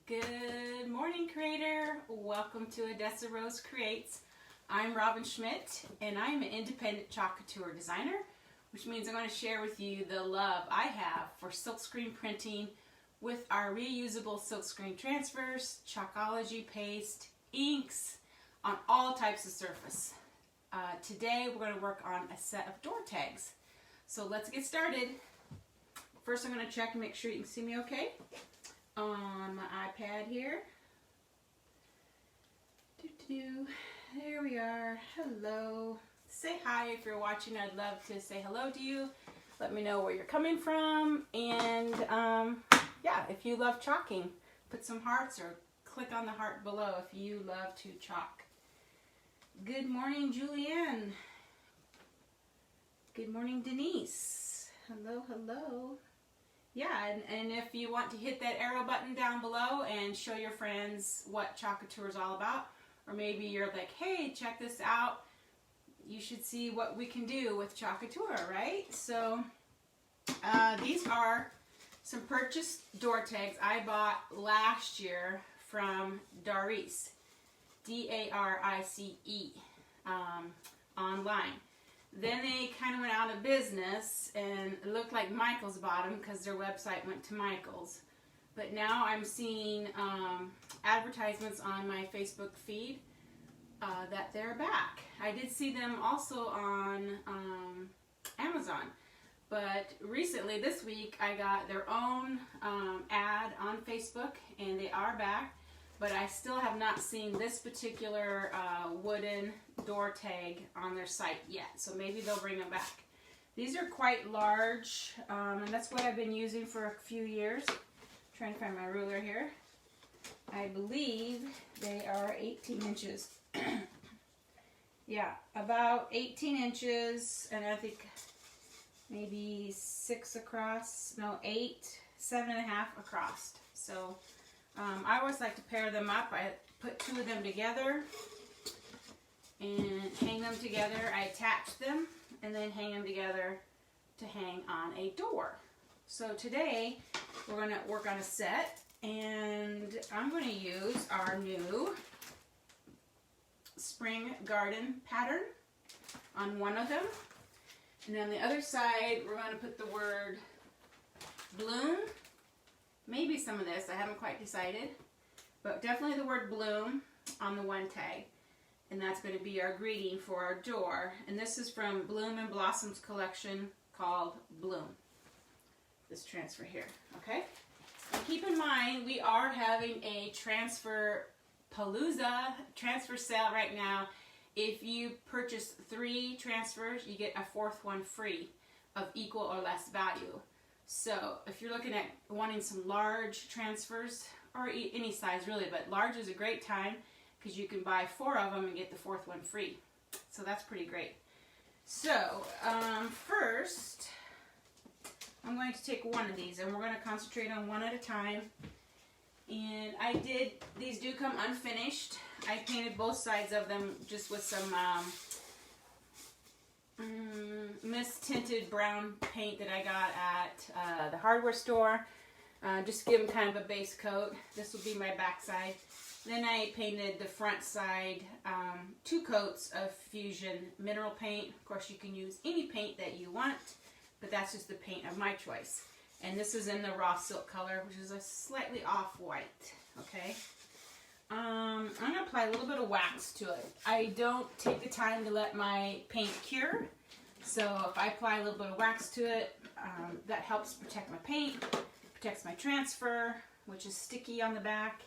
Good morning, creator. Welcome to Odessa Rose Creates. I'm Robin Schmidt, and I'm an independent chalk couture designer, which means I'm going to share with you the love I have for silkscreen printing with our reusable silkscreen transfers, chalkology paste, inks on all types of surface. Today we're going to work on a set of door tags. So let's get started. First I'm going to check and make sure you can see me okay on my iPad here. There we are. Hello. Say hi if you're watching. I'd love to say hello to you. Let me know where you're coming from. And yeah, if you love chalking, put some hearts or click on the heart below if you love to chalk. Good morning, Julianne. Good morning, Denise. Hello, hello. Yeah, and if you want to hit that arrow button down below and show your friends what chalk couture is all about, or maybe you're like, hey, check this out, you should see what we can do with chalk couture, right? So these are some purchased door tags I bought last year from Darice, D-A-R-I-C-E, online. Then they kind of went out of business, and it looked like Michaels bought them because their website went to Michaels. But now I'm seeing advertisements on my Facebook feed that they're back. I did see them also on Amazon. But recently, this week, I got their own ad on Facebook, and they are back. But I still have not seen this particular wooden door tag on their site yet, so maybe they'll bring them back. These are quite large, and that's what I've been using for a few years. I'm trying to find my ruler here. I believe they are 18 inches. Yeah, about 18 inches, and I think maybe 6 across, no, 8, 7.5 across. So I always like to pair them up. I put 2 of them together and hang them together. I attach them and then hang them together to hang on a door. So today we're going to work on a set, and I'm going to use our new spring garden pattern on one of them. And on the other side we're going to put the word bloom. Maybe some of this, I haven't quite decided, but definitely the word bloom on the one tag. And that's going to be our greeting for our door. And this is from Bloom and Blossom's collection called Bloom. This transfer here, okay? And keep in mind, we are having a transfer sale right now. If you purchase 3 transfers, you get a 4th one free of equal or less value. So if you're looking at wanting some large transfers, or any size really, but large is a great time because you can buy 4 of them and get the 4th one free. So that's pretty great. So first, I'm going to take one of these, and we're going to concentrate on one at a time. And these do come unfinished. I painted both sides of them just with some mist tinted brown paint that I got at the hardware store. Just to give them kind of a base coat. This will be my back side. Then I painted the front side 2 coats of Fusion mineral paint. Of course, you can use any paint that you want, but that's just the paint of my choice. And this is in the raw silk color, which is a slightly off-white. Okay. I'm going to apply a little bit of wax to it. I don't take the time to let my paint cure. So if I apply a little bit of wax to it, that helps protect my paint, protects my transfer, which is sticky on the back,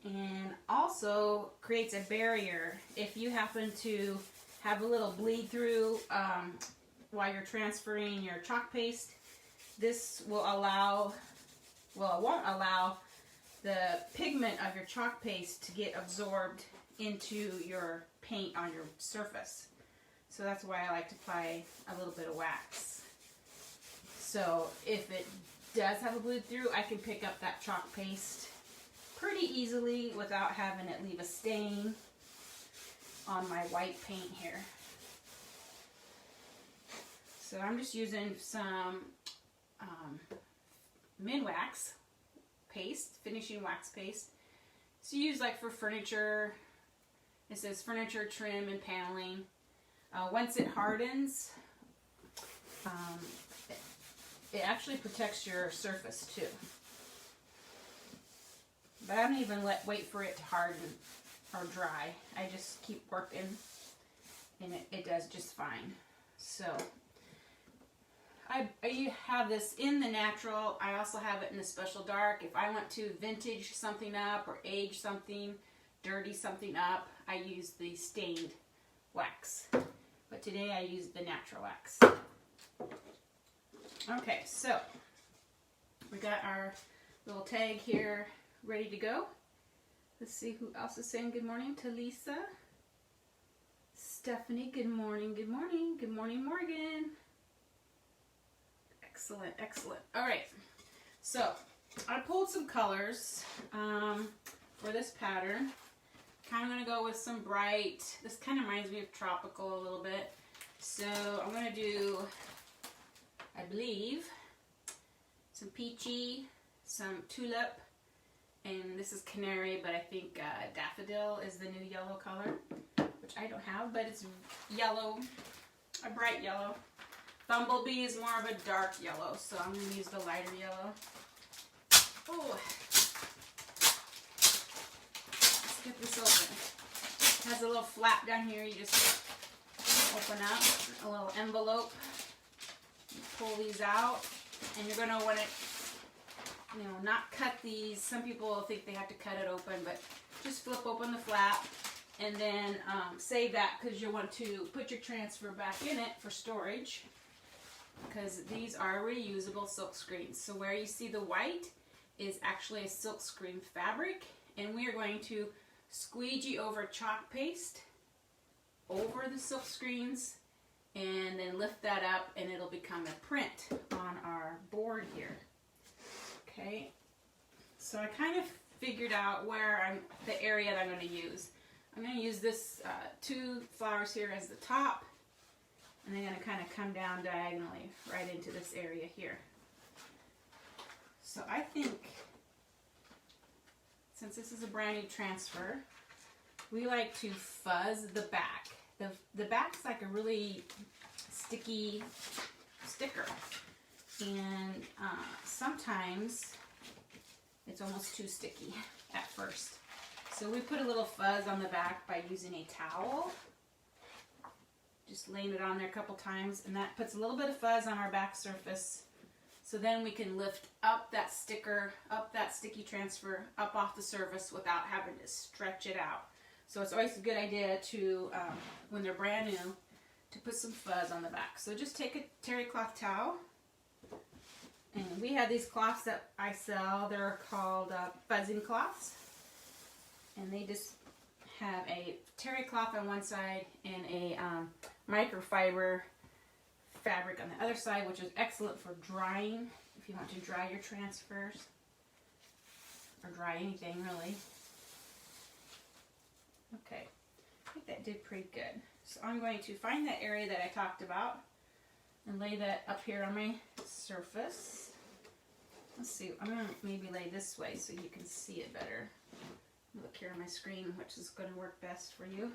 and also creates a barrier. If you happen to have a little bleed through while you're transferring your chalk paste, this will allow, well, it won't allow the pigment of your chalk paste to get absorbed into your paint on your surface. So that's why I like to apply a little bit of wax. So if it does have a bleed through, I can pick up that chalk paste pretty easily without having it leave a stain on my white paint here. So I'm just using some Minwax paste, finishing wax paste. It's used like for furniture. It says furniture, trim, and paneling. Once it hardens, it actually protects your surface too. But I don't even wait for it to harden or dry. I just keep working, and it does just fine. So I have this in the natural. I also have it in the special dark. If I want to vintage something up or age something, dirty something up, I use the stained wax. But today I used the natural wax. Okay, so we got our little tag here ready to go. Let's see who else is saying good morning. Talisa. Stephanie, good morning, good morning. Good morning, Morgan. Excellent, excellent. All right, so I pulled some colors for this pattern. Kind of going to go with some bright, this kind of reminds me of tropical a little bit. So I'm going to do, I believe, some peachy, some tulip, and this is canary, but I think daffodil is the new yellow color, which I don't have, but it's yellow, a bright yellow. Bumblebee is more of a dark yellow, so I'm going to use the lighter yellow. Oh, let's get this open. It has a little flap down here. You just open up a little envelope. You pull these out, and you're going to want to, not cut these. Some people think they have to cut it open, but just flip open the flap, and then save that because you want to put your transfer back in it for storage. Because these are reusable silk screens. So where you see the white is actually a silk screen fabric, and we are going to squeegee over chalk paste over the silk screens and then lift that up, and it'll become a print on our board here. Okay, so I kind of figured out where the area that I'm going to use. I'm going to use this 2 flowers here as the top, and they're going to kind of come down diagonally right into this area here. So I think, since this is a brand new transfer, we like to fuzz the back. The back's like a really sticky sticker. And sometimes it's almost too sticky at first. So we put a little fuzz on the back by using a towel. Just laying it on there a couple times, and that puts a little bit of fuzz on our back surface. So then we can lift up that sticker, up that sticky transfer, up off the surface without having to stretch it out. So it's always a good idea to, when they're brand new, to put some fuzz on the back. So just take a terry cloth towel, and we have these cloths that I sell. They're called fuzzing cloths, and they just have a terry cloth on one side and a microfiber fabric on the other side, which is excellent for drying if you want to dry your transfers or dry anything really. Okay, I think that did pretty good. So I'm going to find that area that I talked about and lay that up here on my surface. Let's see, I'm going to maybe lay this way so you can see it better. Look here on my screen, which is going to work best for you.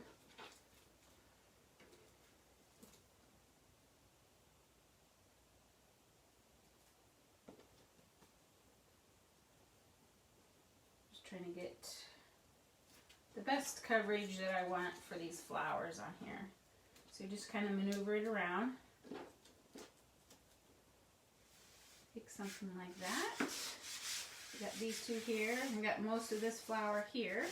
Just trying to get the best coverage that I want for these flowers on here. So you just kind of maneuver it around. Pick something like that. We got these two here. We got most of this flower here.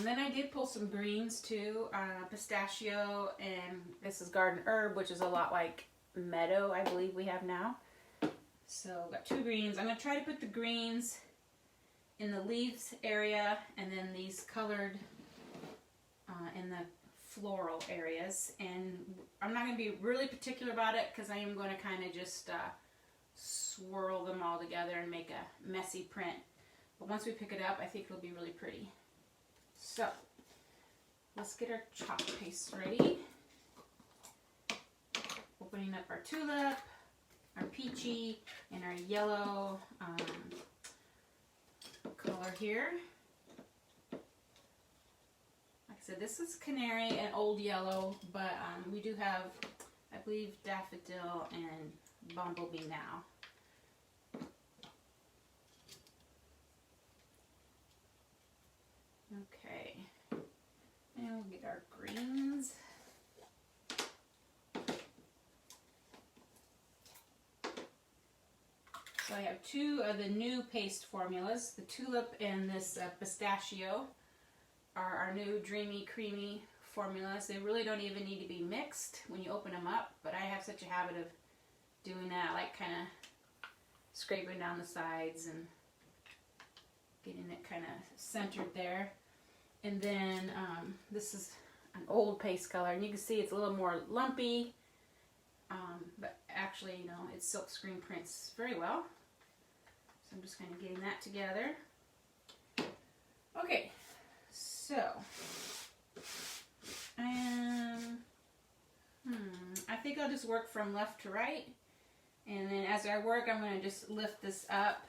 Then I did pull some greens too, pistachio, and this is garden herb, which is a lot like meadow, I believe we have now. So I've got 2 greens. I'm going to try to put the greens in the leaves area, and then these colored in the floral areas. And I'm not going to be really particular about it because I am going to kind of just swirl them all together and make a messy print. But once we pick it up, I think it'll be really pretty. So let's get our chalk paste ready. Opening up our tulip. our peachy and our yellow color here. Like I said, this is canary and old yellow, but we do have, I believe, daffodil and bumblebee now. Okay, and we'll get our greens. So I have two of the new paste formulas. The tulip and this pistachio are our new dreamy, creamy formulas. They really don't even need to be mixed when you open them up, but I have such a habit of doing that. I like kind of scraping down the sides and getting it kind of centered there. And then this is an old paste color, and you can see it's a little more lumpy, but actually, you know, it silkscreen prints very well. So I'm just kind of getting that together. Okay, so I think I'll just work from left to right, and then as I work, I'm going to just lift this up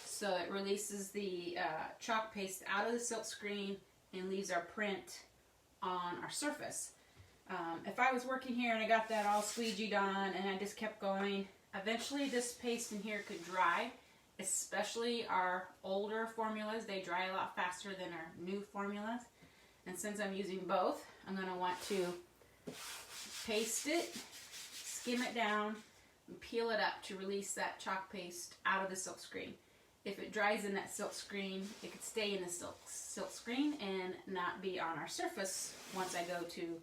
so it releases the chalk paste out of the silkscreen and leaves our print on our surface. If I was working here and I got that all squeegeed on and I just kept going, eventually this paste in here could dry, especially our older formulas. They dry a lot faster than our new formulas. And since I'm using both, I'm going to want to paste it, skim it down, and peel it up to release that chalk paste out of the silk screen. If it dries in that silk screen, it could stay in the silk screen and not be on our surface once I go to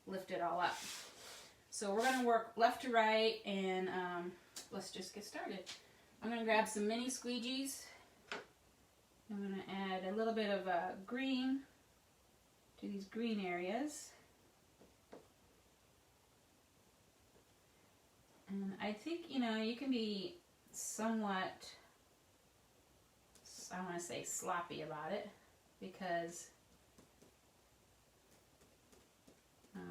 lift it all up. So we're going to work left to right, and let's just get started. I'm going to grab some mini squeegees. I'm going to add a little bit of green to these green areas. And I think, you know, you can be somewhat, I want to say, sloppy about it, because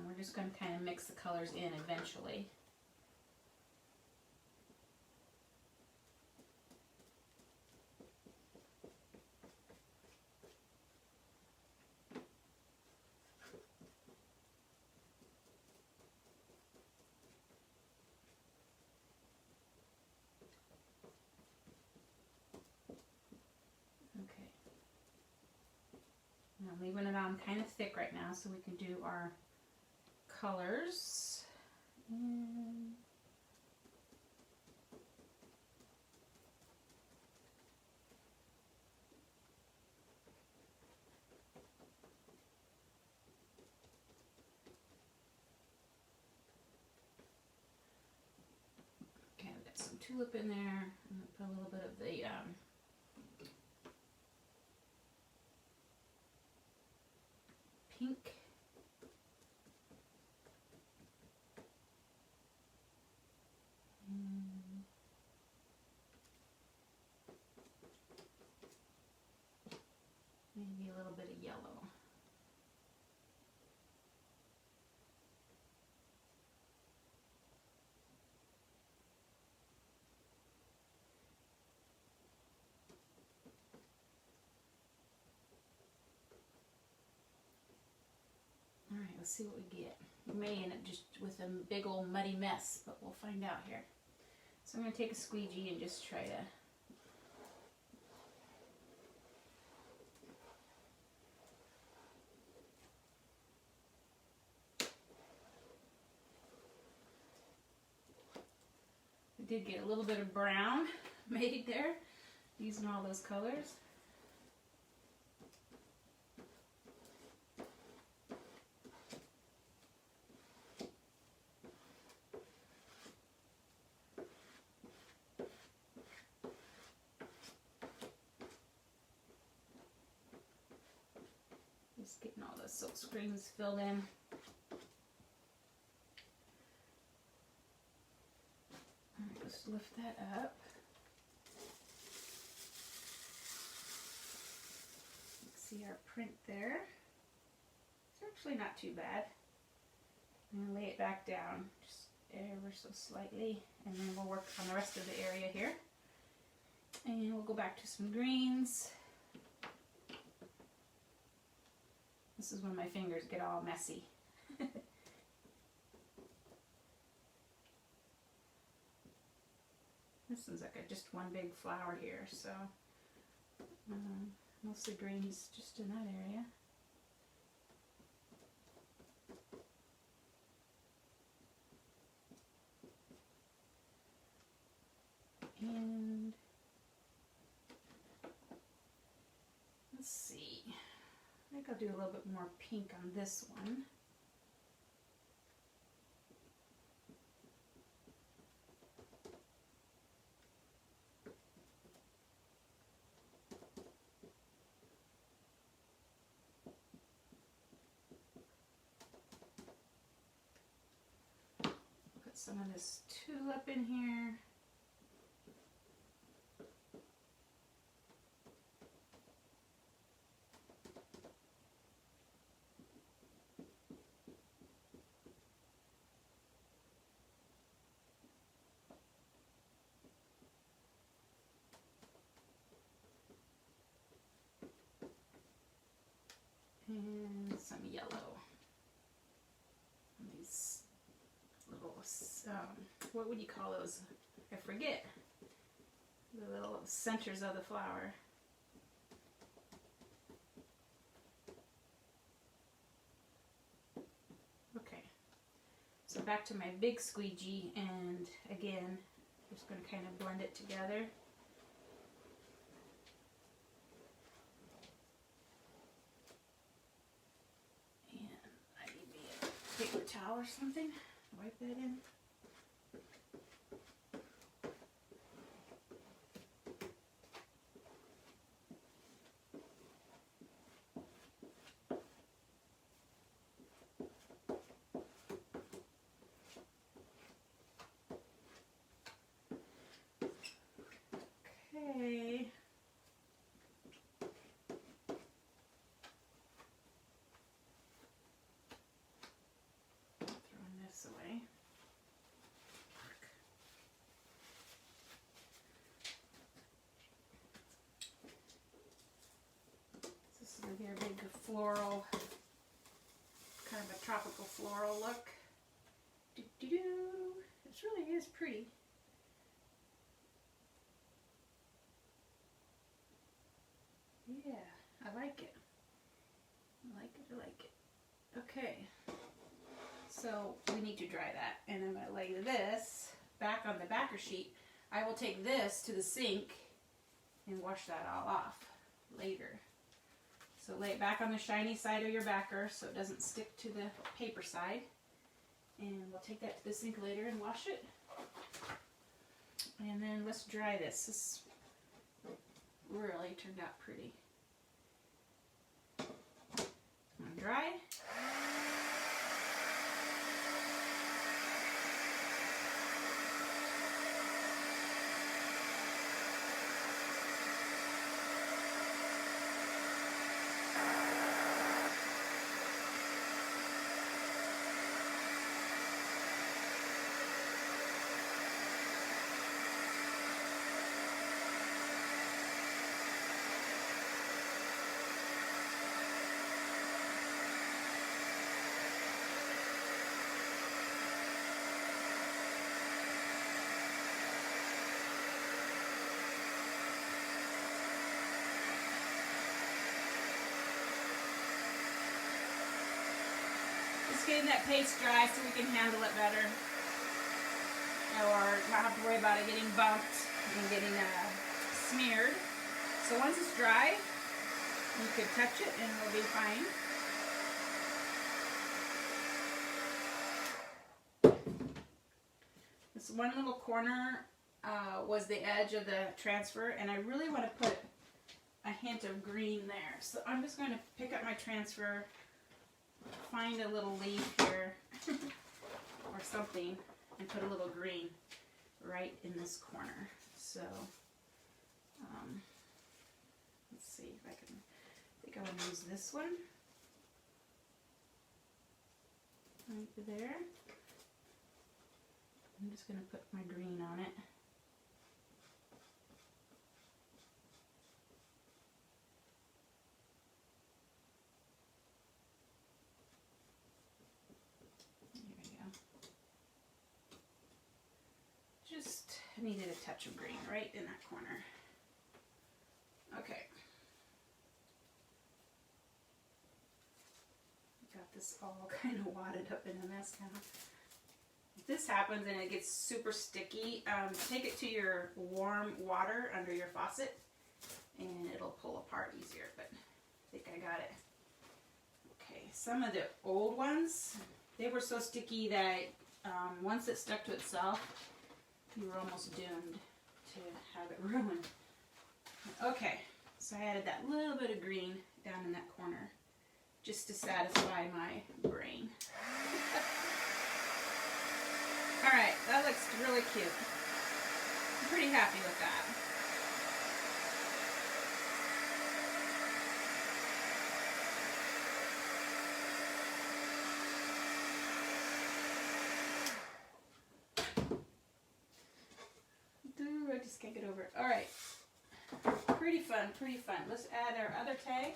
we're just going to kind of mix the colors in eventually. I'm leaving it on kind of thick right now so we can do our colors. And okay, I've got some tulip in there. I'm going to put a little bit of the pink. And maybe a little bit of yellow. Alright, let's see what we get. We may end up just with a big old muddy mess, but we'll find out here. So I'm going to take a squeegee and just try to I did get a little bit of brown made there, using all those colors. Just getting all the silk screens filled in. Alright, let's lift that up. See our print there. It's actually not too bad. I'm going to lay it back down. Just ever so slightly, and then we'll work on the rest of the area here. And we'll go back to some greens. This is when my fingers get all messy. This is like just one big flower here, so mostly greens just in that area. And let's see, I think I'll do a little bit more pink on this one. Put some of this tulip in here. And some yellow. And these little, what would you call those? I forget. The little centers of the flower. Okay. So back to my big squeegee, and again, just going to kind of blend it together. Paper towel or something, wipe that in. Okay. Away. This is going to be a big floral, kind of a tropical floral look. Doo-doo-doo. This really is pretty. Yeah, I like it. I like it, I like it. Okay. So we need to dry that, and I'm going to lay this back on the backer sheet. I will take this to the sink and wash that all off later. So lay it back on the shiny side of your backer so it doesn't stick to the paper side. And we'll take that to the sink later and wash it. And then let's dry this. This really turned out pretty. Dry. Just getting that paste dry so we can handle it better, or not have to worry about it getting bumped and getting smeared. So once it's dry, you can touch it and it'll be fine. This one little corner was the edge of the transfer, and I really want to put a hint of green there. So I'm just going to pick up my transfer, find a little leaf here or something, and put a little green right in this corner. So let's see if I can, I think I want to use this one right there. I'm just going to put my green on it. Just needed a touch of green right in that corner. Okay. Got this all kind of wadded up in a mess now. If this happens and it gets super sticky, take it to your warm water under your faucet and it'll pull apart easier, but I think I got it. Okay, some of the old ones, they were so sticky that once it stuck to itself, you were almost doomed to have it ruined. Okay, so I added that little bit of green down in that corner just to satisfy my brain. Alright, that looks really cute. I'm pretty happy with that. I just can't get over it. Alright. Pretty fun, pretty fun. Let's add our other tag.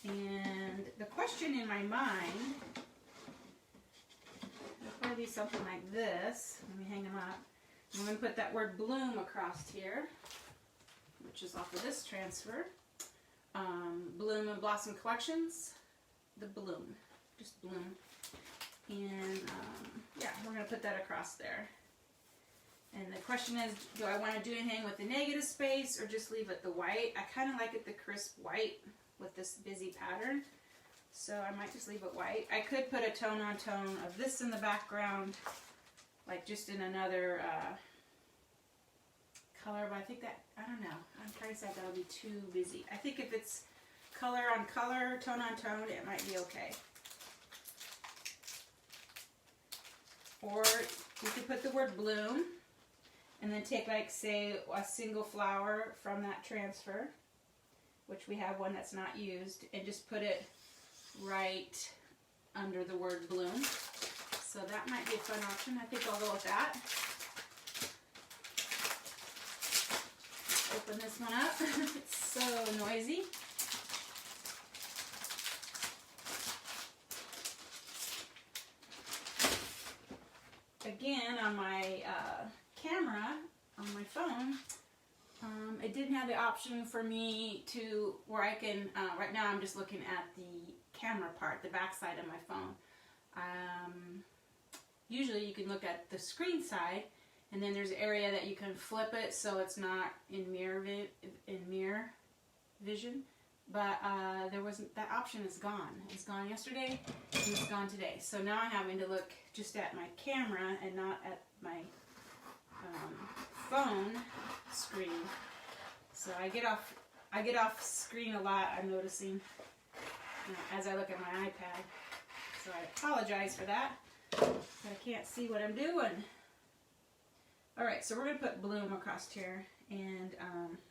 And the question in my mind, it'll probably be something like this. Let me hang them up. I'm going to put that word bloom across here, which is off of this transfer. Bloom and Blossom Collections. The bloom. Just bloom. And yeah, we're going to put that across there. And the question is, do I want to do anything with the negative space or just leave it the white? I kind of like it the crisp white with this busy pattern. So I might just leave it white. I could put a tone on tone of this in the background, like just in another color, but I think that, I don't know. I'm trying to decide that would be too busy. I think if it's color on color, tone on tone, it might be okay. Or you could put the word bloom. And then take, like, say, a single flower from that transfer, which we have one that's not used, and just put it right under the word bloom. So that might be a fun option. I think I'll go with that. Open this one up. It's so noisy. Again, on my camera on my phone, it didn't have the option for me to where I can right now I'm just looking at the camera part, the back side of my phone. Usually you can look at the screen side, and then there's an area that you can flip it so it's not in mirror vision, but there wasn't, that option is gone. It's gone yesterday and it's gone today, so now I'm having to look just at my camera and not at my phone screen. So I get off screen a lot, I'm noticing, as I look at my iPad. So I apologize for that, but I can't see what I'm doing. Alright, so we're going to put bloom across here, and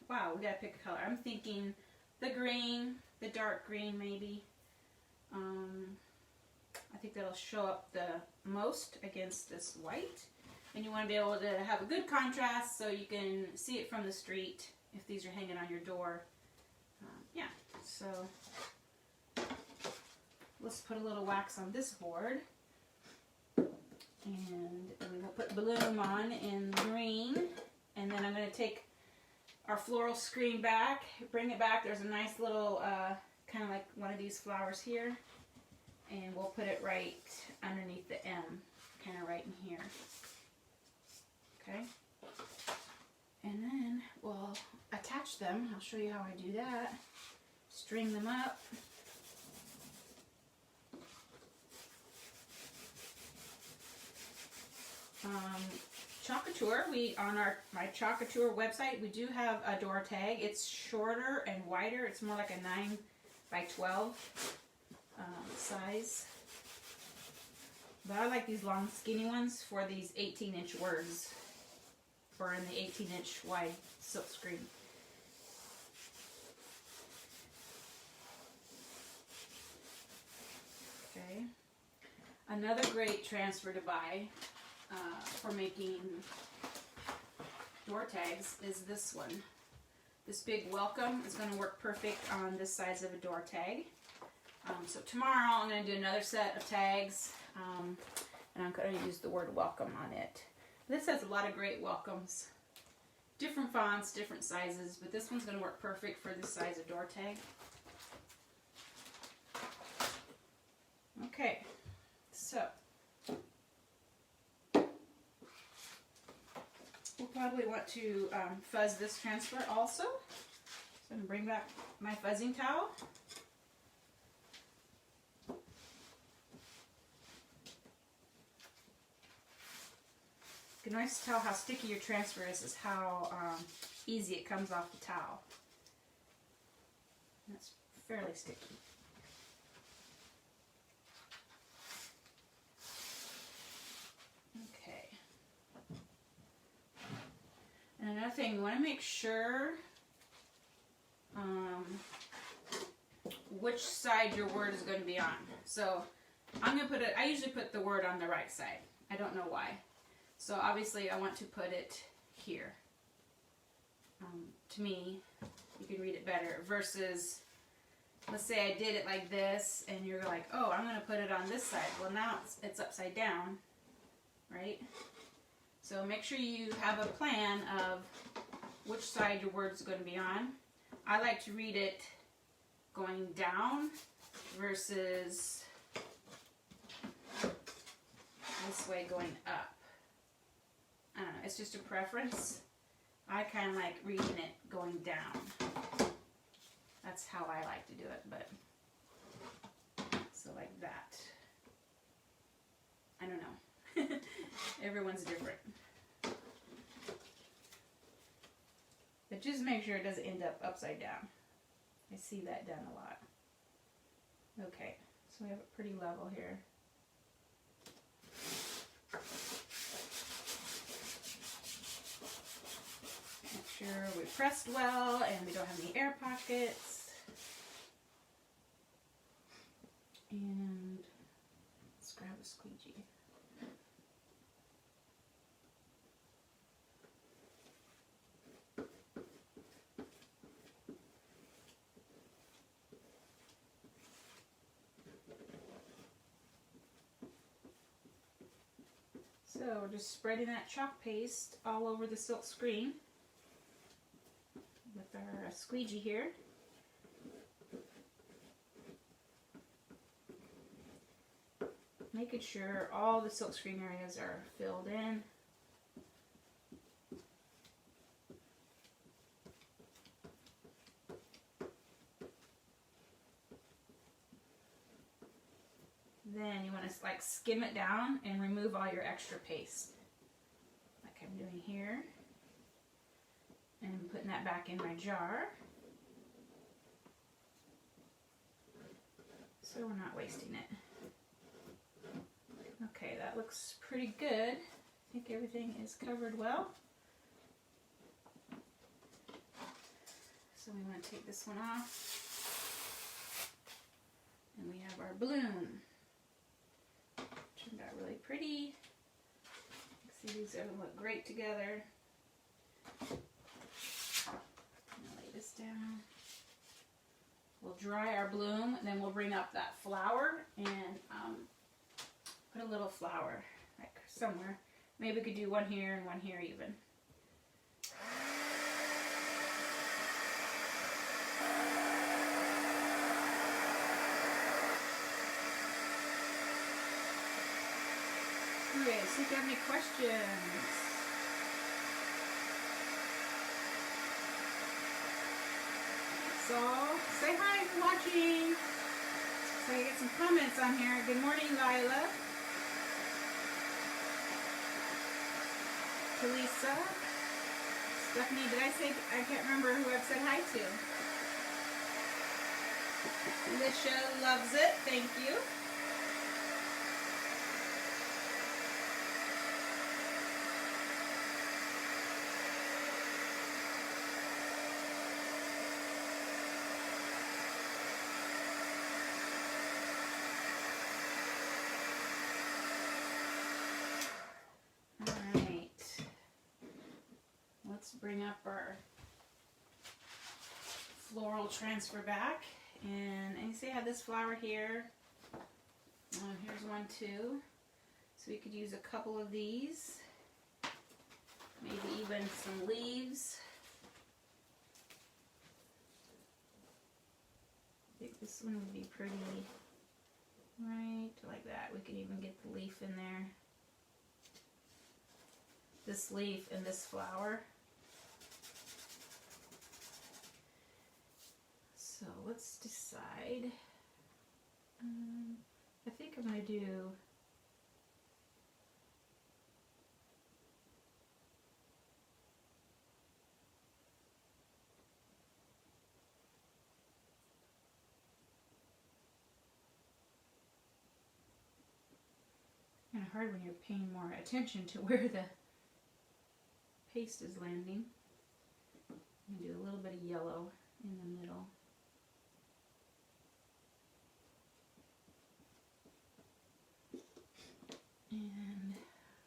wow, we got to pick a color. I'm thinking the green, the dark green maybe. I think that'll show up the most against this white. And you want to be able to have a good contrast so you can see it from the street if these are hanging on your door. Yeah, so let's put a little wax on this board. And we will put bloom on in green. And then I'm going to take our floral screen back, bring it back. There's a nice little, kind of like one of these flowers here. And we'll put it right underneath the M, kind of right in here. Okay, and then we'll attach them. I'll show you how I do that. String them up. Couture, on my Couture website, we do have a door tag. It's shorter and wider. It's more like a 9 by 12 size. But I like these long skinny ones for these 18-inch words, or in the 18-inch wide silk screen. Okay. Another great transfer to buy for making door tags is this one. This big welcome is going to work perfect on this size of a door tag. So tomorrow I'm going to do another set of tags, and I'm going to use the word welcome on it. This has a lot of great welcomes. Different fonts, different sizes, but this one's going to work perfect for this size of door tag. Okay, so we'll probably want to fuzz this transfer also. So I'm going to bring back my fuzzing towel. You can always tell how sticky your transfer is how easy it comes off the towel. That's fairly sticky. Okay. And another thing, you want to make sure which side your word is going to be on. So I'm going to put it, I usually put the word on the right side. I don't know why. So obviously I want to put it here. To me, you can read it better versus, let's say I did it like this and you're like, oh, I'm going to put it on this side. Well, now it's upside down, right? So make sure you have a plan of which side your word is going to be on. I like to read it going down versus this way going up. I don't know, it's just a preference. I kind of like reading it going down. That's how I like to do it, but so like that. I don't know. Everyone's different. But just make sure it doesn't end up upside down. I see that done a lot. Okay, so we have it pretty level here. Make sure we pressed well and we don't have any air pockets. And let's grab a squeegee. So we're just spreading that chalk paste all over the silk screen with our squeegee here. Making sure all the silk screen areas are filled in. Then you want to like skim it down and remove all your extra paste, like I'm doing here. And I'm putting that back in my jar, so we're not wasting it. Okay, that looks pretty good. I think everything is covered well. So we want to take this one off. And we have our balloon. Turned out really pretty. See, these are going to look great together. Lay this down. We'll dry our bloom, and then we'll bring up that flower and put a little flower like somewhere. Maybe we could do one here and one here even. Okay, see if you have any questions. So, say hi if you're watching. So I get some comments on here. Good morning, Lila. Talisa. Stephanie, did I say, I can't remember who I've said hi to. Lisha loves it. Thank you. bring up our floral transfer back. And you see I have this flower here. Here's one too. So we could use a couple of these. Maybe even some leaves. I think this one would be pretty, right like that. We could even get the leaf in there. This leaf and this flower. So let's decide. I think I'm going to do kind of hard when you're paying more attention to where the paste is landing. I'm going to do a little bit of yellow in the middle. And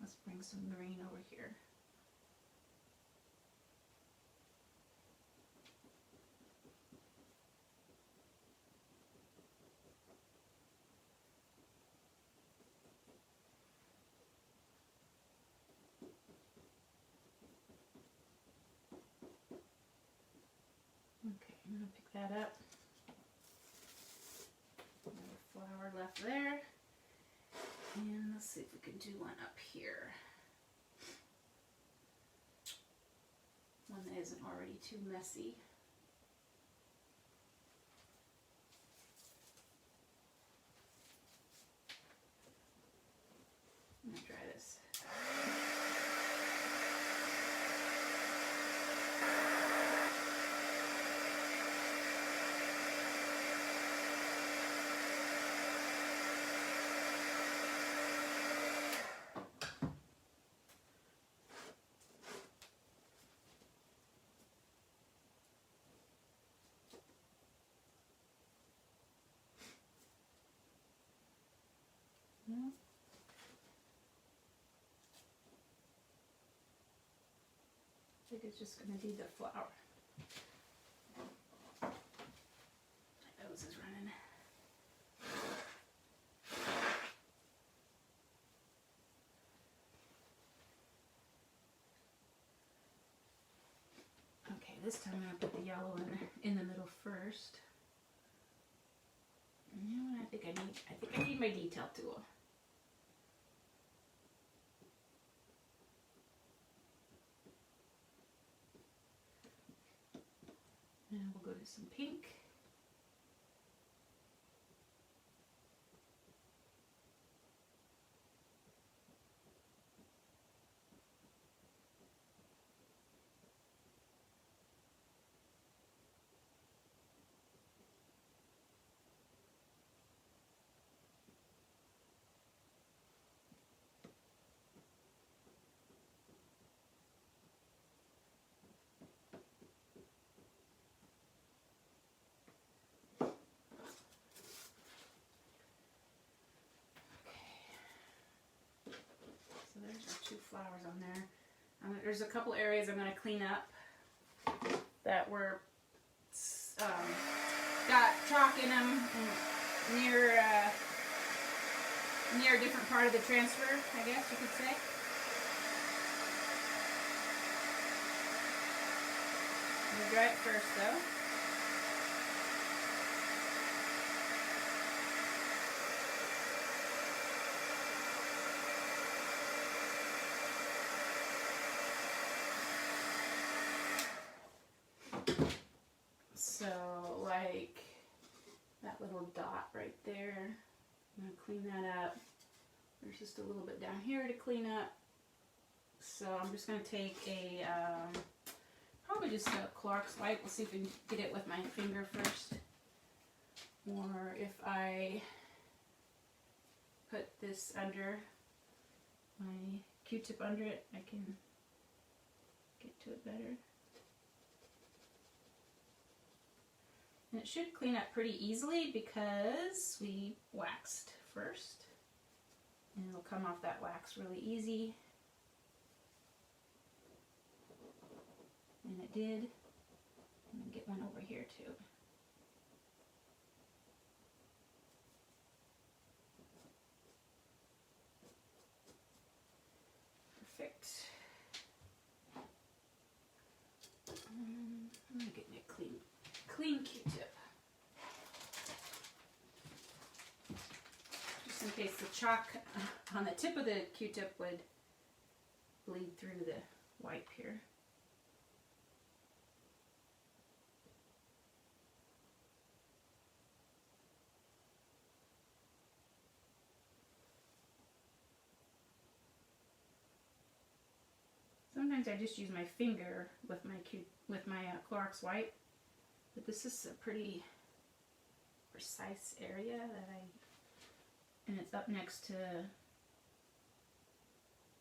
let's bring some green over here. Okay, I'm going to pick that up. Another flower left there. And let's see if we can do one up here. One that isn't already too messy. I'm going to try this. No. I think it's just going to be the flower. My nose is running. Okay, this time I'm going to put the yellow in the middle first. You know what I think I need my detail tool. And we'll go to some pink. There's our two flowers on there. There's a couple areas I'm going to clean up that were got chalk in them near a different part of the transfer, I guess you could say. I'm going to dry it first though. So, like that little dot right there, I'm going to clean that up. There's just a little bit down here to clean up. So I'm just going to take a, probably just a Clark's wipe. We'll see if we can get it with my finger first. Or if I put this under, my Q-tip under it, I can get to it better. And it should clean up pretty easily because we waxed first. And it'll come off that wax really easy. did. I'm going to get one over here too. Perfect. I'm going to get me a clean Q-tip. Just in case the chalk on the tip of the Q-tip would bleed through the wipe here. Sometimes I just use my finger with my Clorox wipe, but this is a pretty precise area and it's up next to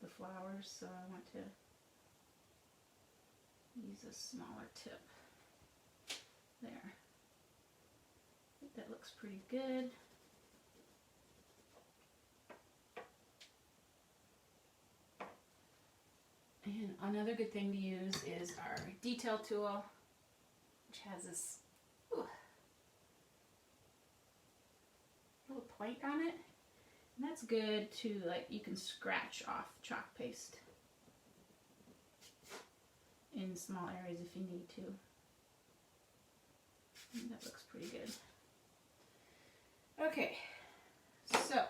the flowers, so I want to use a smaller tip there. I think that looks pretty good. And another good thing to use is our detail tool, which has this little point on it. And that's good to, like, you can scratch off chalk paste in small areas if you need to. And that looks pretty good. Okay, so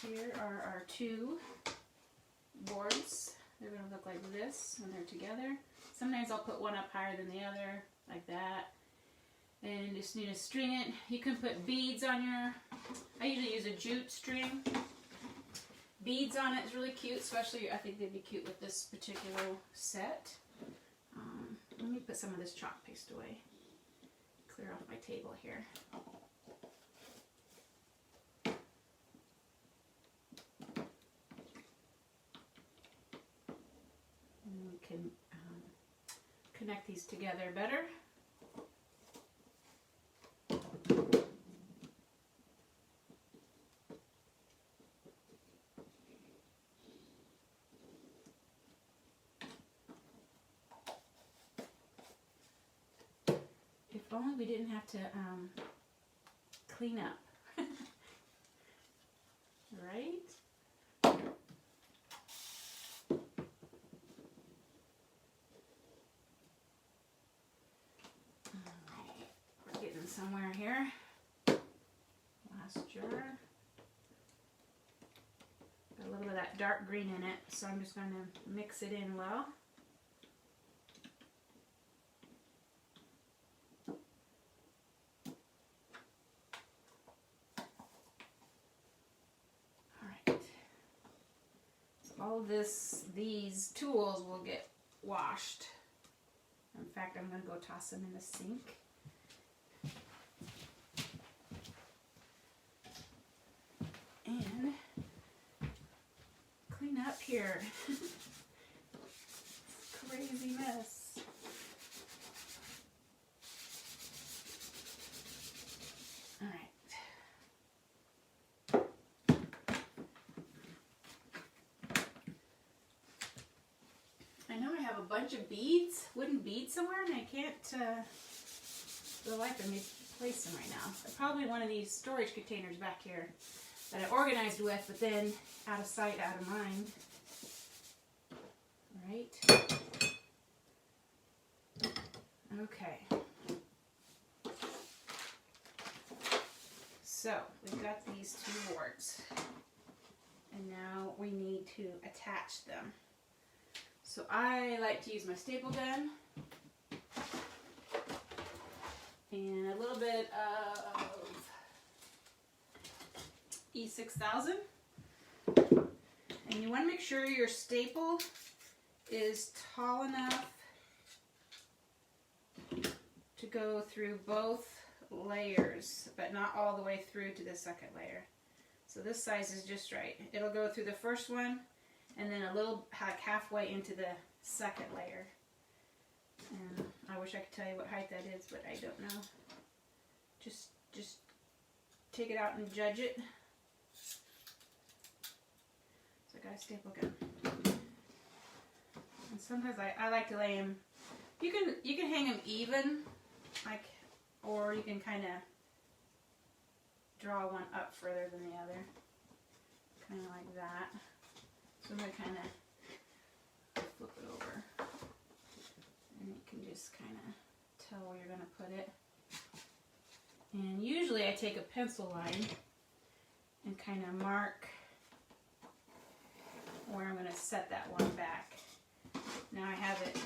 here are our two boards. They're going to look like this when they're together. Sometimes I'll put one up higher than the other, like that. And just need to string it. You can put beads on your, I usually use a jute string. Beads on it is really cute, especially I think they'd be cute with this particular set. Let me put some of this chalk paste away. Clear off my table here. And we can connect these together better. If only we didn't have to clean up, right? Alright, we're getting somewhere here. Last jar. Got a little bit of that dark green in it, so I'm just going to mix it in well. All of these tools will get washed. In fact, I'm going to go toss them in the sink. And clean up here. Crazy mess. All right. I know I have a bunch of beads, wooden beads somewhere, and I can't, for the life of me, place them right now. They're probably one of these storage containers back here that I organized with, but then out of sight, out of mind. Right? Okay. So, we've got these two boards, and now we need to attach them. So I like to use my staple gun and a little bit of E6000. And you want to make sure your staple is tall enough to go through both layers, but not all the way through to the second layer. So this size is just right. It'll go through the first one, and then a little, like halfway into the second layer. And I wish I could tell you what height that is, but I don't know. Just take it out and judge it. So I got a staple gun. And sometimes I like to lay them. You can hang them even, like, or you can kind of draw one up further than the other, kind of like that. So I'm going to kind of flip it over, and you can just kind of tell where you're going to put it. And usually I take a pencil line and kind of mark where I'm going to set that one back. Now I have it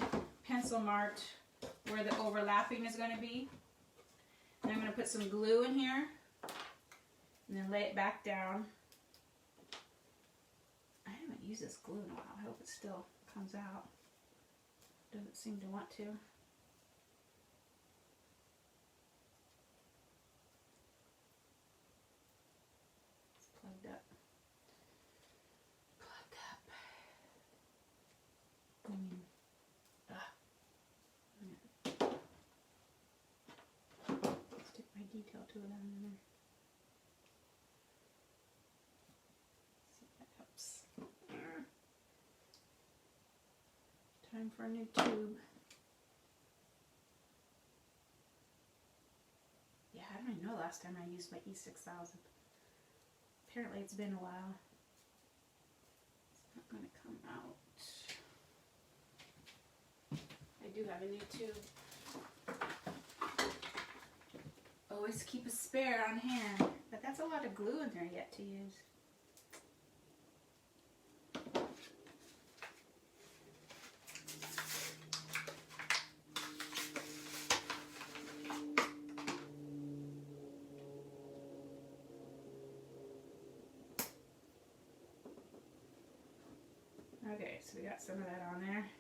pencil marked where the overlapping is going to be. And I'm going to put some glue in here and then lay it back down. I haven't used this glue in a while. I hope it still comes out. Doesn't seem to want to. It's plugged up. Stick my detail tool down in there. See if that helps. Time for a new tube. Yeah, I don't even know last time I used my E6000. Apparently it's been a while. It's not going to come out. I do have a new tube. Always keep a spare on hand, but that's a lot of glue in there yet to use. Okay, so we got some of that on there.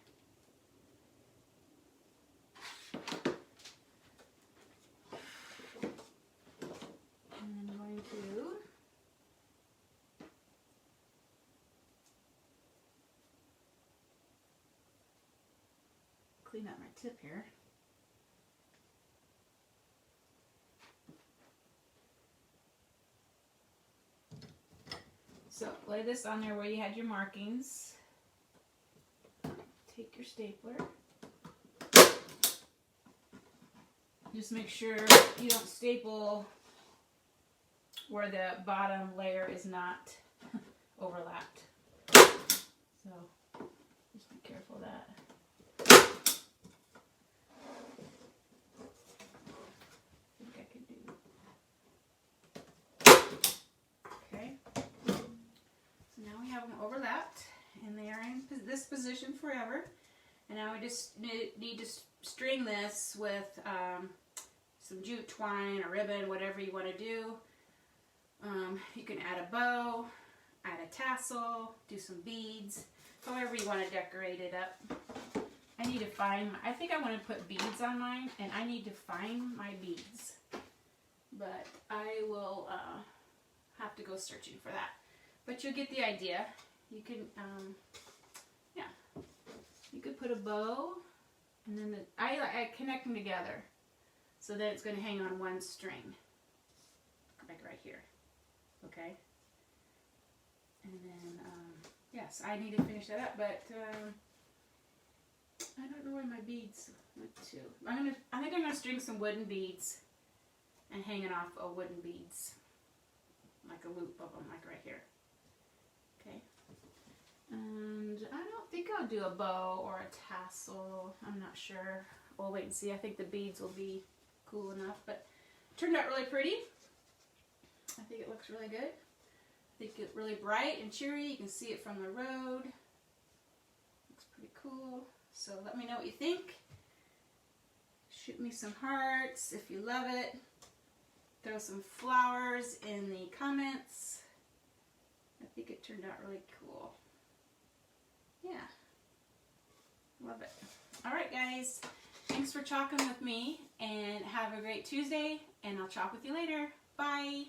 And I'm going to clean up my tip here. So lay this on there where you had your markings. Take your stapler. Just make sure you don't staple where the bottom layer is not overlapped. So just be careful of that. I think I could do. Okay. So now we have them overlapped, and they are in this position forever. And now we just need to string this with some jute twine or ribbon, whatever you want to do. You can add a bow, add a tassel, do some beads, however you want to decorate it up. I need to find, I think I want to put beads on mine, and I need to find my beads. But I will have to go searching for that. But you'll get the idea. You can, yeah, you could put a bow, and then I connect them together so that it's going to hang on one string, like right here. Okay, and then yes, I need to finish that up, but I don't know where my beads went to. I think I'm gonna string some wooden beads and hang it off of wooden beads, like a loop of them, like right here. Okay, and I don't think I'll do a bow or a tassel. I'm not sure. We'll wait and see. I think the beads will be cool enough, but it turned out really pretty. I think it looks really good. I think it's really bright and cheery. You can see it from the road. Looks pretty cool. So let me know what you think. Shoot me some hearts if you love it. Throw some flowers in the comments. I think it turned out really cool. Yeah. Love it. Alright guys. Thanks for chalking with me, and have a great Tuesday, and I'll chalk with you later. Bye.